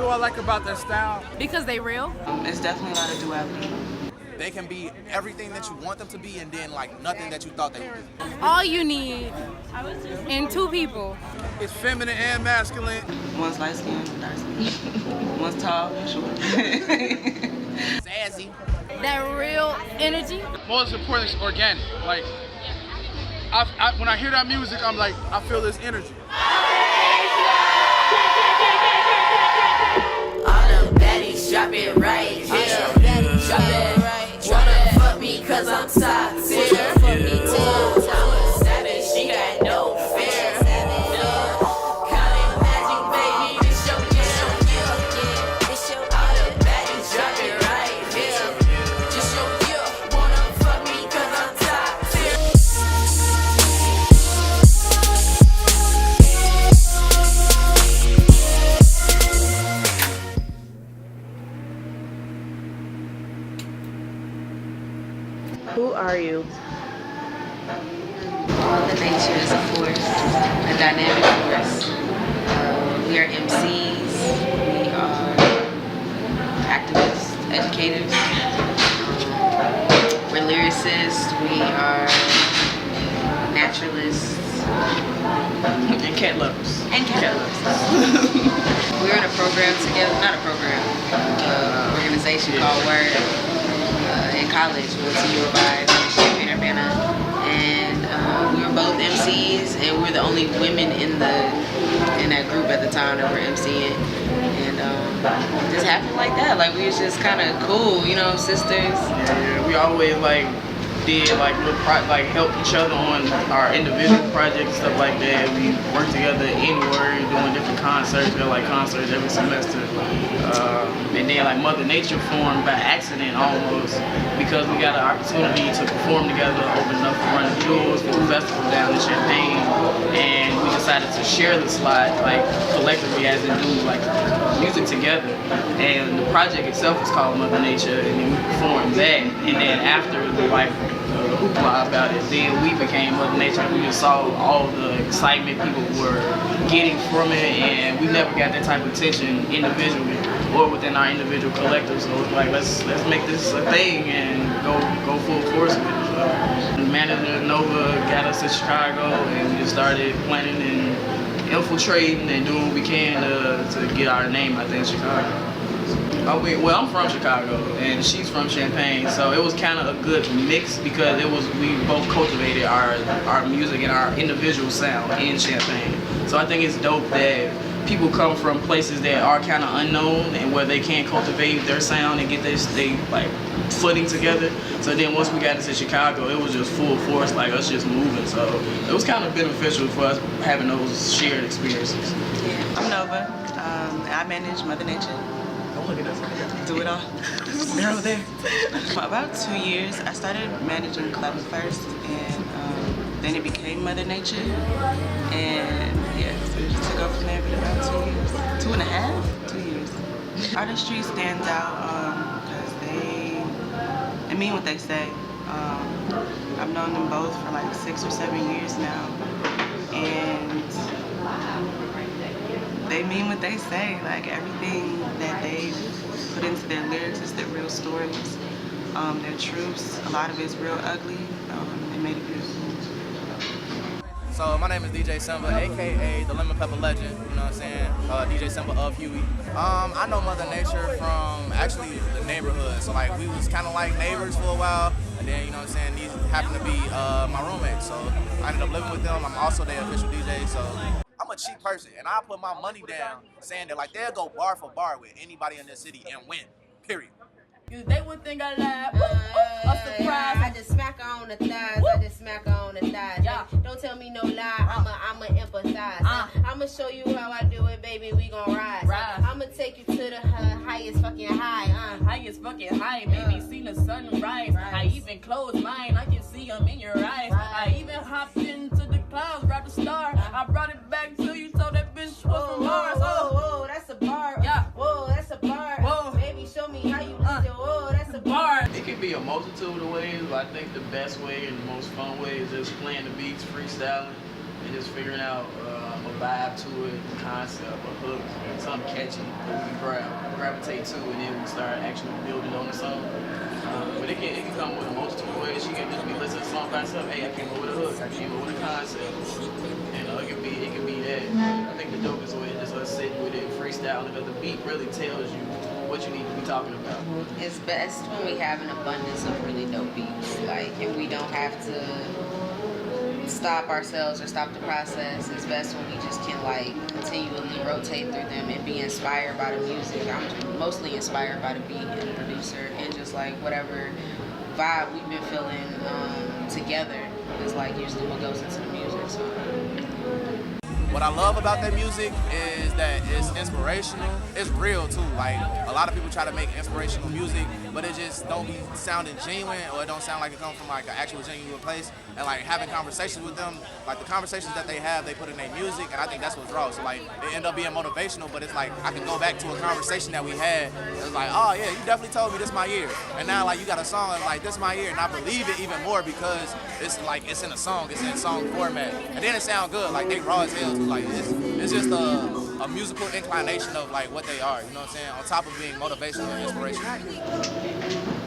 do I like about their style? Because they real. It's definitely a lot of duality. They can be everything that you want them to be and then like nothing that you thought they would be. All you need in two people. It's feminine and masculine. One's light skinned, one dark skinned. One's tall, one short. Sassy. That real energy. Most important is organic. Like, when I hear that music, I'm like, I feel this energy. All them baddies drop it right here. Drop it right. Wanna fuck me cause I'm toxic. Fuck me too. I'm a savage, she got no fear. Counting magic, baby, this your year. All them baddies drop it right here. This your year. Wanna fuck me cause I'm toxic. Who are you? Mother Nature is a force, a dynamic force. We are MCs, we are activists, educators, we're lyricists, we are naturalists. And cat lovers. And cat lovers. We're in a program together, not a program, organization called Word. In college, we went to U of I, in Urbana, and we were both MCs, and we were the only women in that group at the time that were MCing, and it just happened like that. Like we was just kind of cool, you know, sisters. Yeah, we always like did like help each other on our individual projects, stuff like that. We worked together in Word, doing different concerts. We had like concerts every semester, and then like Mother Nature formed by accident almost, because we got an opportunity to perform together, open up for Run the Jewels for the festival down in Champaign, and we decided to share the slot like collectively as in do like music together. And the project itself is called Mother Nature, and then we performed that, and then after the like hoopla about it, then we became Mother Nature. We just saw all the excitement people were getting from it, and we never got that type of attention individually or within our individual collectives. So it's like let's make this a thing and go full force with it. So the manager Nova got us to Chicago, and we just started planning and infiltrating and doing what we can to get our name out there in Chicago. Well, I'm from Chicago and she's from Champaign, so it was kind of a good mix because we both cultivated our music and our individual sound in Champaign. So I think it's dope that people come from places that are kind of unknown and where they can't cultivate their sound and get they like footing together. So then once we got into Chicago, it was just full force, like us just moving. So it was kind of beneficial for us having those shared experiences. I'm Nova. I manage Mother Nature. Look at us. Do it all. They're over there. For about 2 years, I started managing Club first, and then it became Mother Nature. And yeah, so it just took over from there for about 2 years. 2.5? 2 years. Artistry stands out because they mean what they say. I've known them both for like 6 or 7 years now. And they mean what they say. Like everything that they put into their lyrics is their real stories, their truths. A lot of it's real ugly. They made it beautiful. So my name is DJ Simba, aka the Lemon Pepper Legend. You know what I'm saying? DJ Simba of Huey. I know Mother Nature from actually the neighborhood. So like we was kind of like neighbors for a while, and then you know what I'm saying, these happened to be my roommates. So I ended up living with them. I'm also their official DJ. So I'm a cheap person, and I put my money down saying that like they'll go bar for bar with anybody in this city and win, period. They would think I lied. A surprise. I just smack her on the thighs. I just smack her on the thighs. Yeah. Don't tell me no lie. I'ma empathize. I'ma show you how I do it, baby. We gon' rise. I'ma take you to the highest fucking high. Highest fucking high, baby. See the sunrise. I even closed mine. I can see them in your eyes. I even hopped into the clouds, grabbed a star. I brought it back to you, told that bitch was from Mars. Whoa, that's a bar. Yeah. Whoa, that's a bar. Whoa. Baby, show me how you live your. Whoa, that's a bar. It can be a multitude of ways, but I think the best way and the most fun way is just playing the beats, freestyling, and just figring out a vibe to it, a concept, a hook, something catchy that we can gravitate to, and then we start actually building on the song. But it can come with a multitude of ways. You can just be listening to a song by itself. Hey, I came up with a hook. I came up with a concept. And it can be that. I think the dopest way is just us sitting with it, freestyling, because the beat really tells you what you need to be talking about. It's best when we have an abundance of really dope beats, like, and we don't have to stop ourselves or stop the process. It's best when we just can like continually rotate through them and be inspired by the music. I'm mostly inspired by the beat and the producer, and just like whatever vibe we've been feeling together is like usually what goes into the music. So what I love about that music is that it's inspirational. It's real too. Like a lot of people try to make inspirational music, but it just don't be sounding genuine, or it don't sound like it comes from like an actual genuine place. And like having conversations with them, like the conversations that they have, they put in their music, and I think that's what draws. So like it end up being motivational, but it's like I can go back to a conversation that we had. It's like, oh yeah, you definitely told me this my year, and now like you got a song that's like this my year, and I believe it even more because it's like it's in a song, it's in song format, and then it sound good. Like they raw as hell too. Like it's just a musical inclination of like what they are. You know what I'm saying? On top of being motivational and inspirational.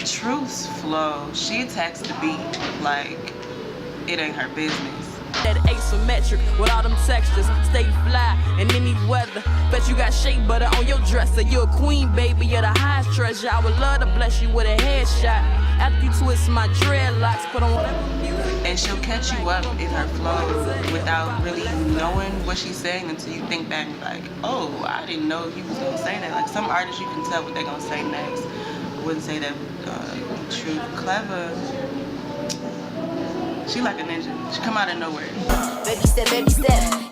Truth's flow. She attacks the beat like it ain't her business. That asymmetric with all them textures, stay fly in any weather. Bet you got shea butter on your dresser. You're a queen, baby, you're the highest treasure. I would love to bless you with a headshot. After you twist my dreadlocks, put on whatever music. And she'll catch you up in her flow without really knowing what she's saying until you think back and be like, oh, I didn't know he was gonna say that. Like some artists, you can tell what they're gonna say next. I wouldn't say that Truth clever. She like a ninja. She come out of nowhere. Baby step,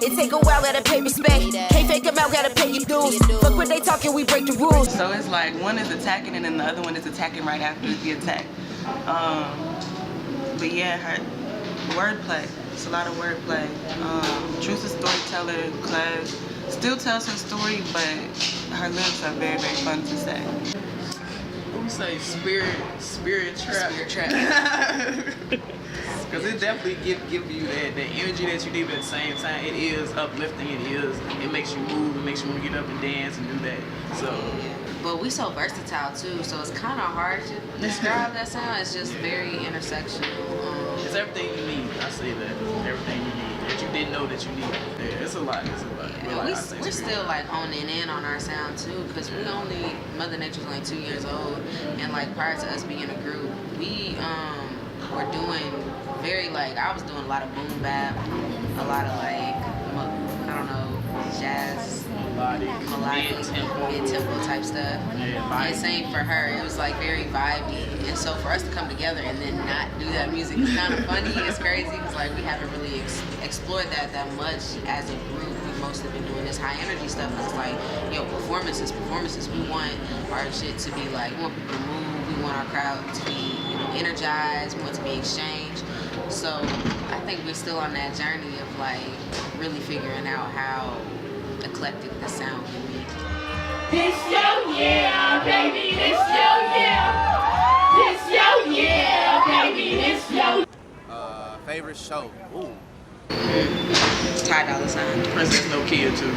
it take a while, gotta pay respect. Can't fake them out, gotta pay your dues. Fuck what they talking, we break the rules. So it's like one is attacking and then the other one is attacking right after the attack. But yeah, her wordplay. It's a lot of wordplay. Truth's a storyteller, Clev still tells her story, but her lyrics are very, very fun to say. Who say spirit trap? Spirit trap. Because it definitely give you that energy that you need, but at the same time, it is uplifting. It makes you move. It makes you want to get up and dance and do that. So. But we so versatile too, so it's kind of hard to describe that sound. It's just very intersectional. It's everything you need. I say that. Everything you need that you didn't know that you needed. Yeah, it's a lot. Yeah, we're still like honing in on our sound too, because Mother Nature's only 2 years old, and like prior to us being a group, we were doing I was doing a lot of boom bap, a lot of like, I don't know, jazz, melodic, mid-tempo type stuff. Yeah, and same for her, it was like very vibey. And so for us to come together and then not do that music is kind of funny. It's crazy because like we haven't really explored that much as a group. We've mostly been doing this high energy stuff. It's like, yo, performances. We want our shit to be like, we want people to move. We want our crowd to be, energized. We want it to be exchanged. So I think we're still on that journey of like really figuring out how eclectic the sound can be. This your year, baby, this your year. This your year, baby, this your Favorite show? Ooh. Ty Dolla $ign. Princess No Kid too.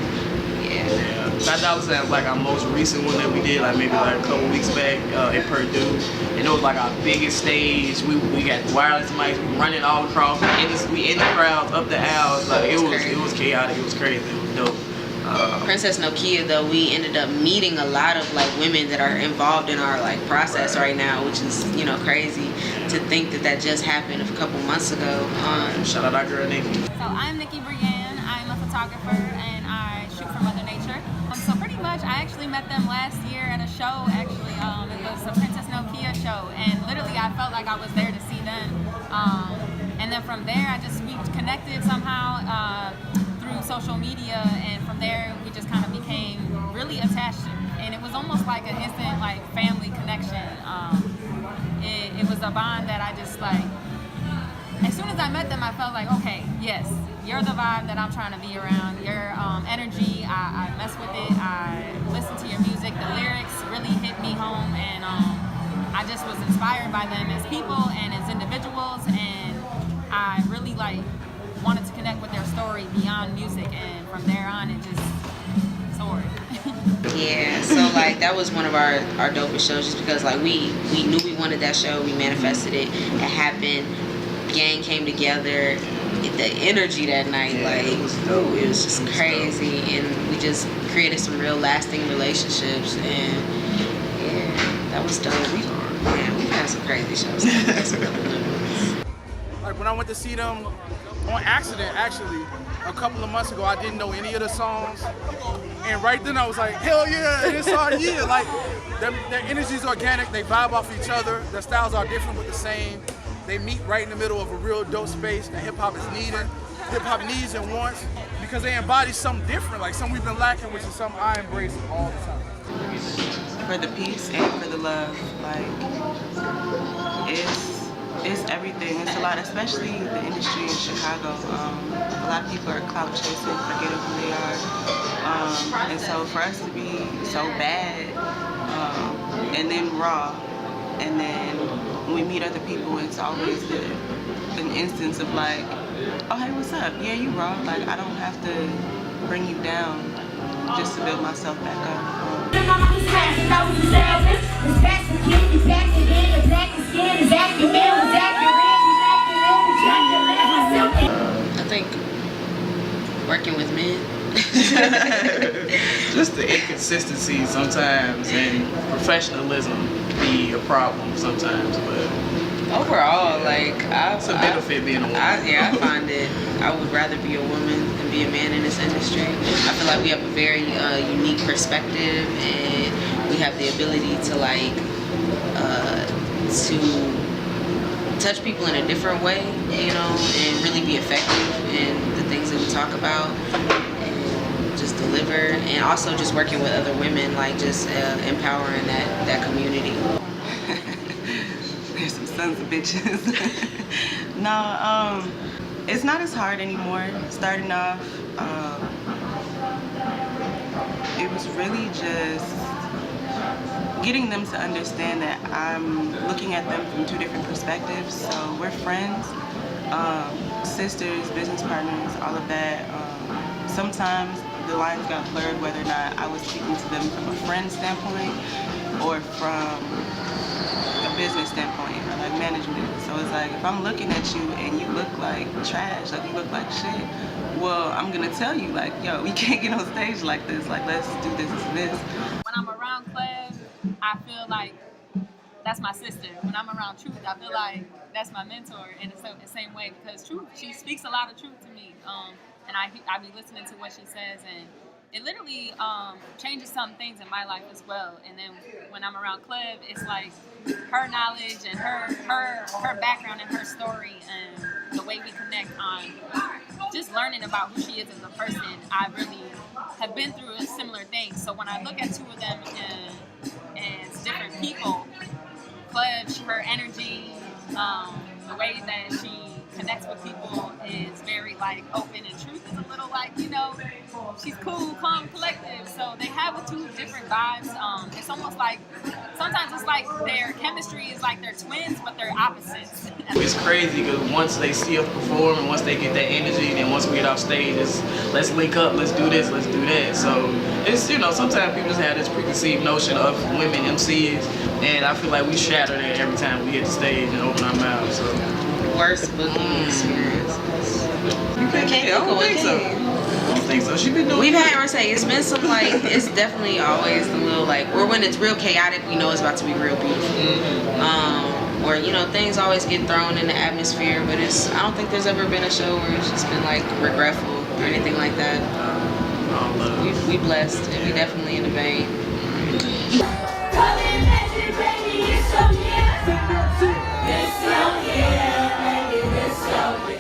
Yeah. Ty Dolla $ign was like our most recent one that we did, like maybe like a couple weeks back in Purdue. And it was like our biggest stage. We got wireless mics running all across. We in the crowd, up the aisles. Like it was chaotic. It was crazy. It was dope. Princess No Kid, though, we ended up meeting a lot of like women that are involved in our like process right now, which is crazy to think that just happened a couple months ago. Shout out our girl Nicci. So I'm Nicci Briann. I'm a photographer and I shoot for Mother Nature. So pretty much I actually met them last year at a show. Actually, it was a Princess No Kid show, and literally I felt like I was there to see them. And then from there, we connected somehow through social media, and from there we just kind of became really attached, and it was almost like an instant like family connection. It was a bond that I just like, as soon as I met them I felt like, okay, yes, you're the vibe that I'm trying to be around. Your energy, I mess with it, I listen to your music, the lyrics really hit me home, and I just was inspired by them as people and as individuals, and I really like wanted to connect with their story beyond music, and from there on it just soared. Yeah, so like that was one of our dopest shows, just because like we knew we wanted that show, we manifested it, it happened, gang came together, the energy that night, like it was just crazy, and we just created some real lasting relationships, and yeah, that was dope. We've had some crazy shows. Like when I went to see them on accident, actually, a couple of months ago, I didn't know any of the songs, and right then I was like, hell yeah, it's our year. Like their energy's organic, they vibe off each other, their styles are different but the same. They meet right in the middle of a real dope space that hip hop is needing. Hip hop needs and wants, because they embody something different, like something we've been lacking, which is something I embrace all the time. For the peace and for the love, like it's everything. It's a lot, especially the industry in Chicago. A lot of people are clout chasing, forgetting who they are, and so for us to be so bad and then raw, and then when we meet other people, it's always an instance of like, oh hey, what's up? Yeah, you raw. Like I don't have to bring you down just to build myself back up. I think working with men. Just the inconsistency sometimes and professionalism be a problem sometimes, but Overall, like it's a benefit being a woman. I find it. I would rather be a woman than be a man in this industry. I feel like we have a very unique perspective, and we have the ability to to touch people in a different way, you know, and really be effective in the things that we talk about, and just deliver, and also just working with other women, like just empowering that community. There's some sons of bitches. No, it's not as hard anymore. Starting off, it was really just getting them to understand that I'm looking at them from two different perspectives. So we're friends, sisters, business partners, all of that. Sometimes the lines got blurred whether or not I was speaking to them from a friend standpoint or from a business standpoint or like management. So it's like, if I'm looking at you and you look like trash, like you look like shit, well, I'm gonna tell you like, yo, we can't get on stage like this. Like, let's do this and this. When I'm around Cleve, I feel like that's my sister. When I'm around Truth, I feel like that's my mentor in the same way, because Truth, she speaks a lot of truth to me. And I be listening to what she says, and it literally changes some things in my life as well. And then when I'm around Cleve, it's like her knowledge and her background and her story and the way we connect on just learning about who she is as a person. I really have been through similar things. So when I look at two of them as different people, Cleve, her energy, the way that she connects with people is very like open, and Truth is a little like, you know, she's cool, calm, collective. So they have two different vibes. It's almost like sometimes it's like their chemistry is like they're twins, but they're opposites. It's crazy because once they see us perform and once they get that energy, then once we get off stage, it's let's link up, let's do this, let's do that. So it's, you know, sometimes people just have this preconceived notion of women MCs, and I feel like we shatter that every time we hit the stage and open our mouths. So. Worst booking experiences. You can't I don't think so. I don't think so. She been doing. We've had her say it's been some like, it's definitely always the little like, or when it's real chaotic, we know it's about to be real beautiful. Mm-hmm. Or you know, things always get thrown in the atmosphere, but it's, I don't think there's ever been a show where it's just been like regretful or anything like that. We blessed, and we definitely in the vein.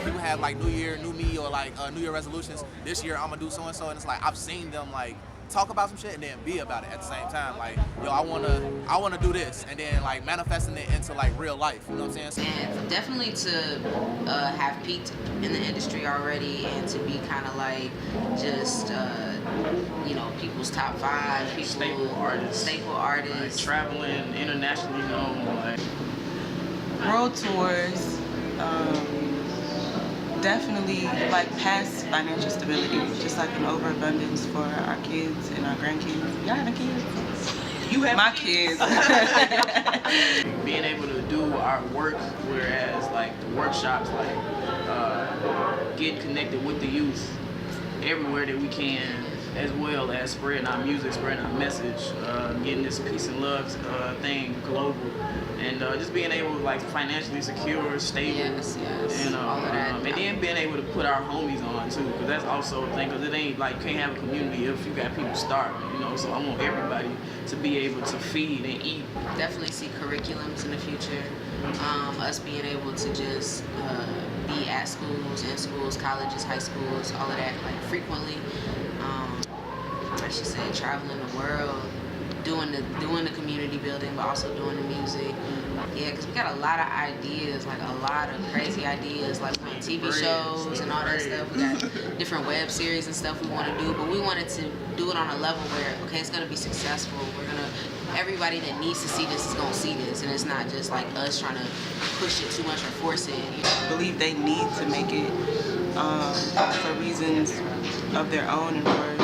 People have like New Year, New Me, or like New Year resolutions. This year I'm gonna do so and so, and it's like I've seen them like talk about some shit and then be about it at the same time. Like, yo, I wanna do this, and then like manifesting it into like real life. You know what I'm saying? And definitely to have peaked in the industry already, and to be kind of like just you know, people's top 5, people, staple artists, like traveling internationally known, like world tours. definitely like past financial stability, just like an overabundance for our kids and our grandkids. Y'all having kids? You have my kids. Being able to do our work, whereas like the workshops, like getting connected with the youth everywhere that we can, as well as spreading our music, spreading our message, getting this peace and love thing global, and just being able to like financially secure, stable, and all of that. and then being able to put our homies on too, because that's also a thing. Because it ain't like you can't have a community if you got people starving, you know. So I want everybody to be able to feed and eat. Definitely see curriculums in the future. Us being able to just be at schools, in schools, colleges, high schools, all of that, like frequently. I should say traveling the world, doing the community building, but also doing the music. Yeah, because we got a lot of ideas, like a lot of crazy ideas, like on TV shows and all that stuff. We got different web series and stuff we want to do, but we wanted to do it on a level where, okay, it's gonna be successful. Everybody that needs to see this is gonna see this, and it's not just like us trying to push it too much or force it. You know? I believe they need to make it for reasons of their own and for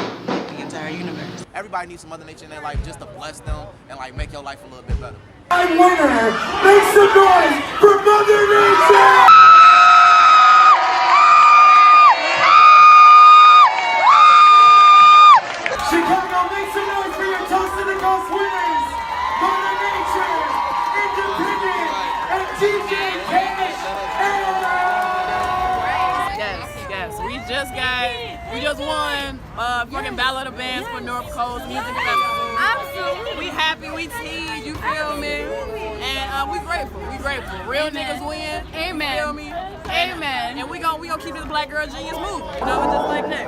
the entire universe. Everybody needs some Mother Nature in their life just to bless them and like make your life a little bit better. Winner, make some noise for Mother Nature! Chicago, make some noise for your Toast to the Coast winners! Mother Nature, Independent, and DJ Cash! Yes, we just won fucking Battle of the Bands for North Coast Music Festival. Absolutely. We happy, we teased, you feel me? And we grateful. Real niggas win. Amen. You feel me? Amen. And we gonna keep this Black Girl Genius moving. You know, just like that.